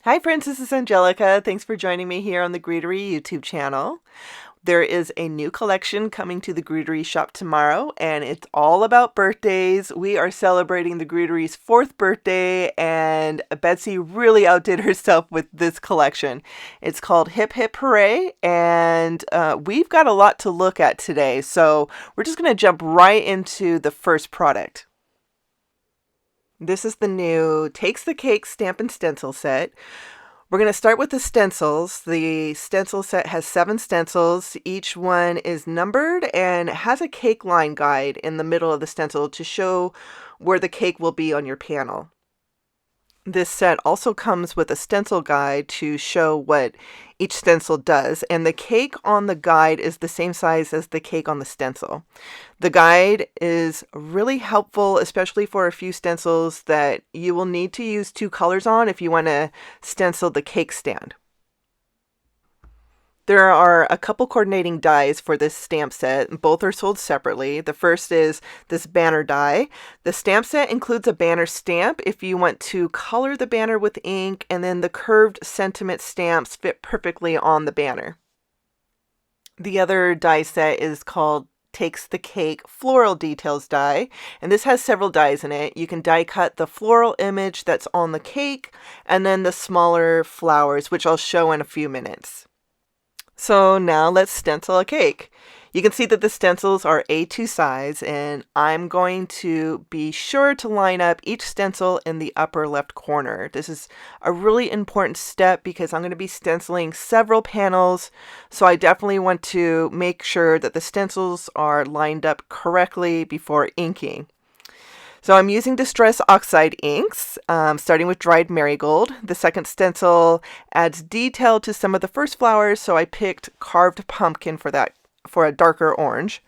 Hi friends, this is Angelica. Thanks for joining me here on the Greetery YouTube channel. There is a new collection coming to the Greetery shop tomorrow, and it's all about birthdays. We are celebrating the Greetery's 4th birthday, and Betsy really outdid herself with this collection. It's called Hip Hip Hooray, and we've got a lot to look at today, so we're just going to jump right into the first product. This is the new Takes the Cake Stamp and Stencil set. We're going to start with the stencils. The stencil set has 7 stencils. Each one is numbered and has a cake line guide in the middle of the stencil to show where the cake will be on your panel. This set also comes with a stencil guide to show what each stencil does, and the cake on the guide is the same size as the cake on the stencil. The guide is really helpful, especially for a few stencils that you will need to use 2 colors on if you want to stencil the cake stand. There are a couple coordinating dies for this stamp set. Both are sold separately. The first is this banner die. The stamp set includes a banner stamp if you want to color the banner with ink, and then the curved sentiment stamps fit perfectly on the banner. The other die set is called Takes the Cake Floral Details die, and this has several dies in it. You can die cut the floral image that's on the cake, and then the smaller flowers, which I'll show in a few minutes. So now let's stencil a cake. You can see that the stencils are A2 size, and I'm going to be sure to line up each stencil in the upper left corner. This is a really important step because I'm going to be stenciling several panels, so I definitely want to make sure that the stencils are lined up correctly before inking. So I'm using Distress Oxide inks, starting with Dried Marigold. The second stencil adds detail to some of the first flowers, so I picked Carved Pumpkin for a darker orange.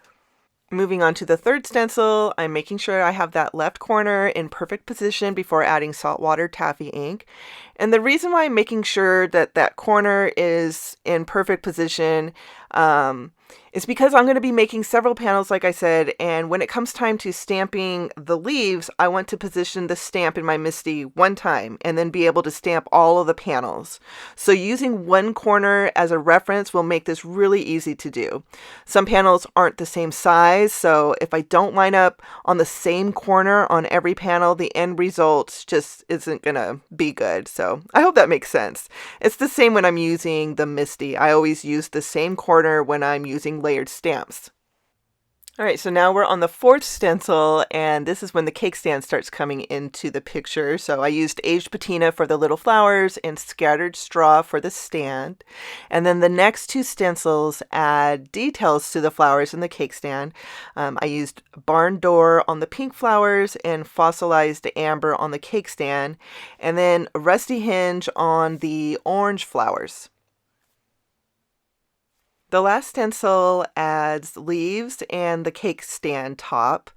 Moving on to the third stencil, I'm making sure I have that left corner in perfect position before adding saltwater taffy ink. And the reason why I'm making sure that that corner is in perfect position is because I'm going to be making several panels, like I said, and when it comes time to stamping the leaves, I want to position the stamp in my MISTI one time and then be able to stamp all of the panels. So using one corner as a reference will make this really easy to do. Some panels aren't the same size, so if I don't line up on the same corner on every panel, the end result just isn't going to be good. So I hope that makes sense. It's the same when I'm using the MISTI. I always use the same corner when I'm using layered stamps. All right, so now we're on the 4th stencil, and this is when the cake stand starts coming into the picture. So I used aged patina for the little flowers and scattered straw for the stand. And then the next 2 stencils add details to the flowers in the cake stand. I used barn door on the pink flowers and fossilized amber on the cake stand, and then a rusty hinge on the orange flowers. The last stencil adds leaves and the cake stand top.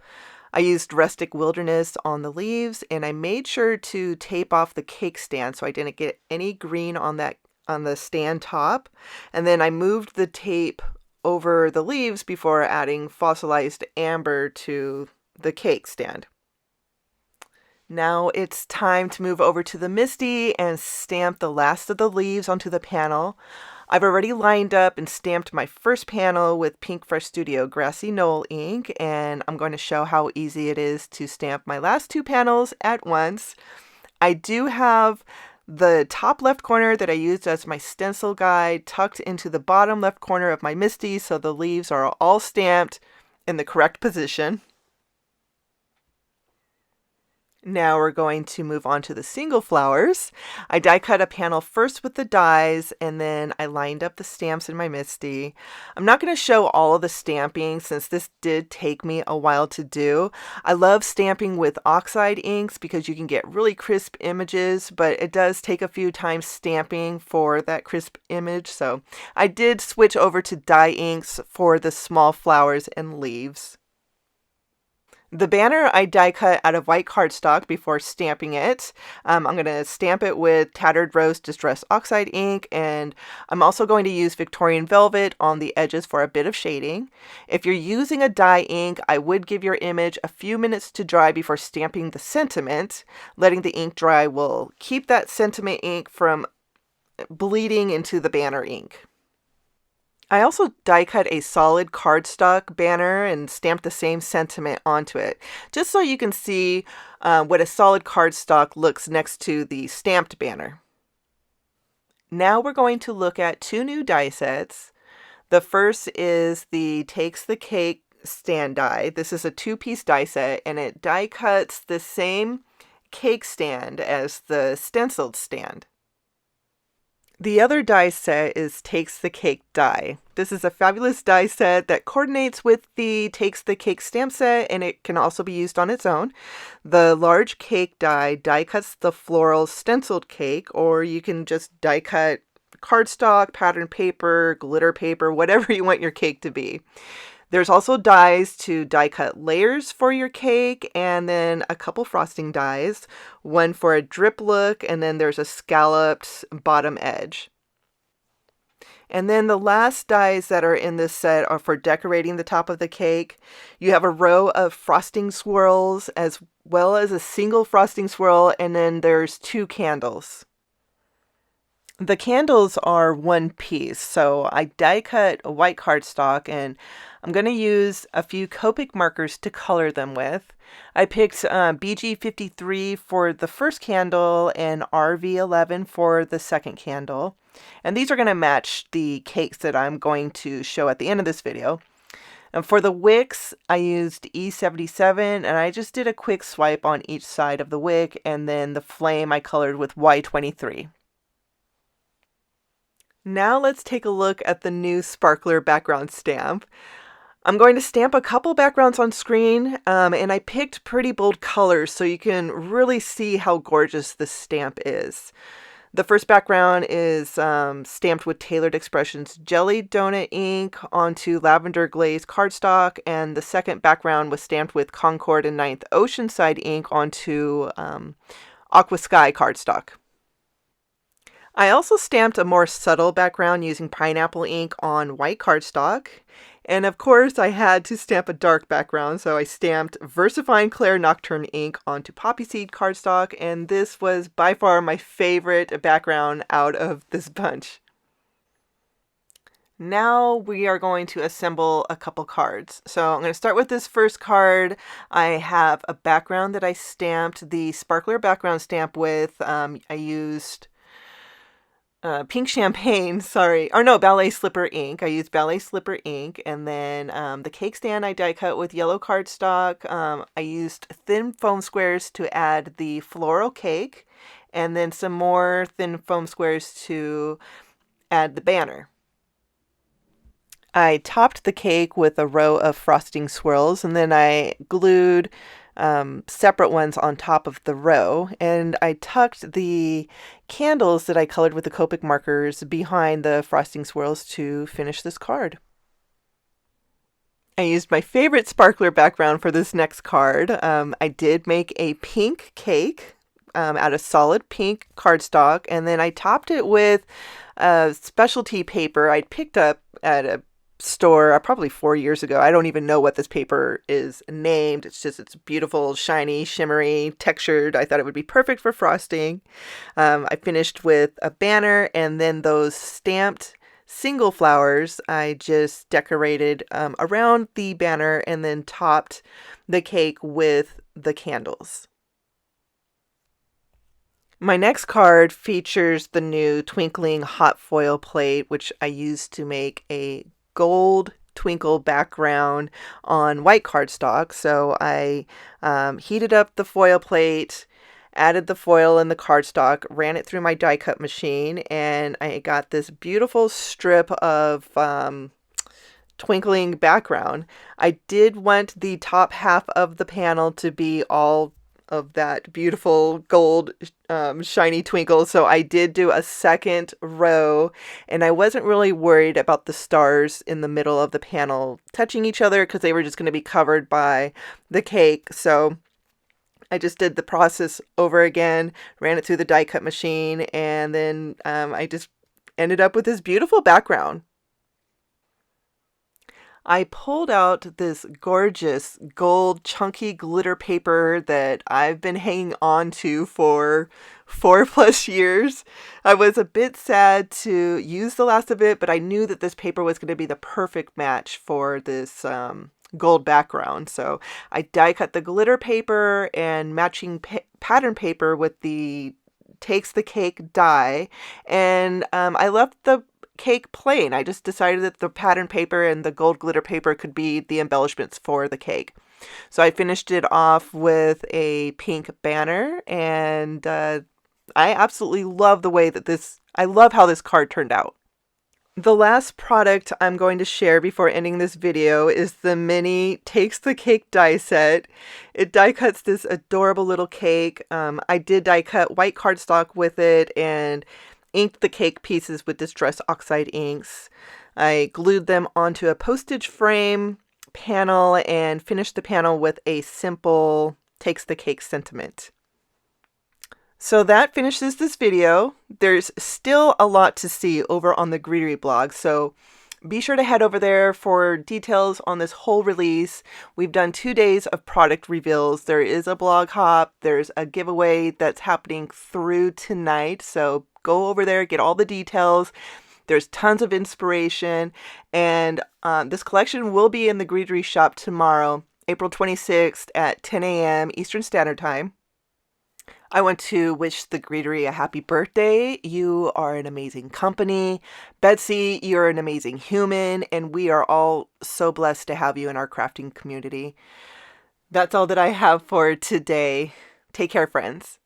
I used Rustic Wilderness on the leaves, and I made sure to tape off the cake stand so I didn't get any green on the stand top. And then I moved the tape over the leaves before adding fossilized amber to the cake stand. Now it's time to move over to the MISTI and stamp the last of the leaves onto the panel. I've already lined up and stamped my first panel with Pink Fresh Studio Grassy Knoll ink, and I'm going to show how easy it is to stamp my last 2 panels at once. I do have the top left corner that I used as my stencil guide tucked into the bottom left corner of my MISTI, so the leaves are all stamped in the correct position. Now we're going to move on to the single flowers. I die cut a panel first with the dies, and then I lined up the stamps in my MISTI. I'm not going to show all of the stamping since this did take me a while to do. I love stamping with oxide inks because you can get really crisp images, but it does take a few times stamping for that crisp image. So I did switch over to dye inks for the small flowers and leaves. The banner I die cut out of white cardstock before stamping it. I'm going to stamp it with Tattered Rose Distress Oxide ink, and I'm also going to use Victorian Velvet on the edges for a bit of shading. If you're using a dye ink, I would give your image a few minutes to dry before stamping the sentiment. Letting the ink dry will keep that sentiment ink from bleeding into the banner ink. I also die cut a solid cardstock banner and stamped the same sentiment onto it, just so you can see what a solid cardstock looks next to the stamped banner. Now we're going to look at two new die sets. The first is the Takes the Cake stand die. This is a two-piece die set, and it die cuts the same cake stand as the stenciled stand. The other die set is Takes the Cake die. This is a fabulous die set that coordinates with the Takes the Cake stamp set, and it can also be used on its own. The large cake die cuts the floral stenciled cake, or you can just die cut cardstock, pattern paper, glitter paper, whatever you want your cake to be. There's also dies to die cut layers for your cake, and then a couple frosting dies, one for a drip look, and then there's a scalloped bottom edge. And then the last dies that are in this set are for decorating the top of the cake. You have a row of frosting swirls as well as a single frosting swirl, and then there's two candles. The candles are one piece, so I die cut a white cardstock, and I'm going to use a few Copic markers to color them with. I picked BG53 for the first candle and RV11 for the second candle. And these are going to match the cakes that I'm going to show at the end of this video. And for the wicks, I used E77, and I just did a quick swipe on each side of the wick, and then the flame I colored with Y23. Now let's take a look at the new sparkler background stamp. I'm going to stamp a couple backgrounds on screen, and I picked pretty bold colors so you can really see how gorgeous this stamp is. The first background is stamped with Tailored Expressions Jelly Donut ink onto lavender glazed cardstock, and the second background was stamped with Concord and 9th Oceanside ink onto Aqua Sky cardstock. I also stamped a more subtle background using pineapple ink on white cardstock. And of course, I had to stamp a dark background, so I stamped VersaFine Claire Nocturne ink onto poppy seed cardstock, and this was by far my favorite background out of this bunch. Now we are going to assemble a couple cards. So I'm going to start with this first card. I have a background that I stamped the sparkler background stamp with. I used pink champagne, ballet slipper ink. I used ballet slipper ink, and then the cake stand I die cut with yellow cardstock. I used thin foam squares to add the floral cake, and then some more thin foam squares to add the banner. I topped the cake with a row of frosting swirls, and then I glued separate ones on top of the row, and I tucked the candles that I colored with the Copic markers behind the frosting swirls to finish this card. I used my favorite sparkler background for this next card. I did make a pink cake out of solid pink cardstock, and then I topped it with specialty paper I'd picked up at a store probably 4 years ago. I don't even know what this paper is named. It's beautiful, shiny, shimmery, textured. I thought it would be perfect for frosting. I finished with a banner, and then those stamped single flowers I just decorated around the banner and then topped the cake with the candles. My next card features the new Twinkling hot foil plate, which I used to make a gold twinkle background on white cardstock. So I heated up the foil plate, added the foil and the cardstock, ran it through my die cut machine, and I got this beautiful strip of twinkling background. I did want the top half of the panel to be all of that beautiful gold shiny twinkle. So I did do a second row, and I wasn't really worried about the stars in the middle of the panel touching each other because they were just going to be covered by the cake. So I just did the process over again, ran it through the die cut machine, and then I just ended up with this beautiful background. I pulled out this gorgeous gold chunky glitter paper that I've been hanging on to for 4+ years. I was a bit sad to use the last of it, but I knew that this paper was going to be the perfect match for this gold background. So I die cut the glitter paper and matching pattern paper with the Takes the Cake die, and I left the cake plain. I just decided that the pattern paper and the gold glitter paper could be the embellishments for the cake. So I finished it off with a pink banner, and I absolutely love the way that I love how this card turned out. The last product I'm going to share before ending this video is the mini Takes the Cake die set. It die cuts this adorable little cake. I did die cut white cardstock with it and inked the cake pieces with Distress Oxide inks. I glued them onto a postage frame panel and finished the panel with a simple Takes the Cake sentiment. So that finishes this video. There's still a lot to see over on the Greetery blog, so be sure to head over there for details on this whole release. We've done 2 days of product reveals. There is a blog hop. There's a giveaway that's happening through tonight, so go over there, get all the details. There's tons of inspiration, and this collection will be in the Greetery shop tomorrow, April 26th at 10 a.m. Eastern Standard Time. I want to wish the Greetery a happy birthday. You are an amazing company. Betsy, you're an amazing human, and we are all so blessed to have you in our crafting community. That's all that I have for today. Take care, friends.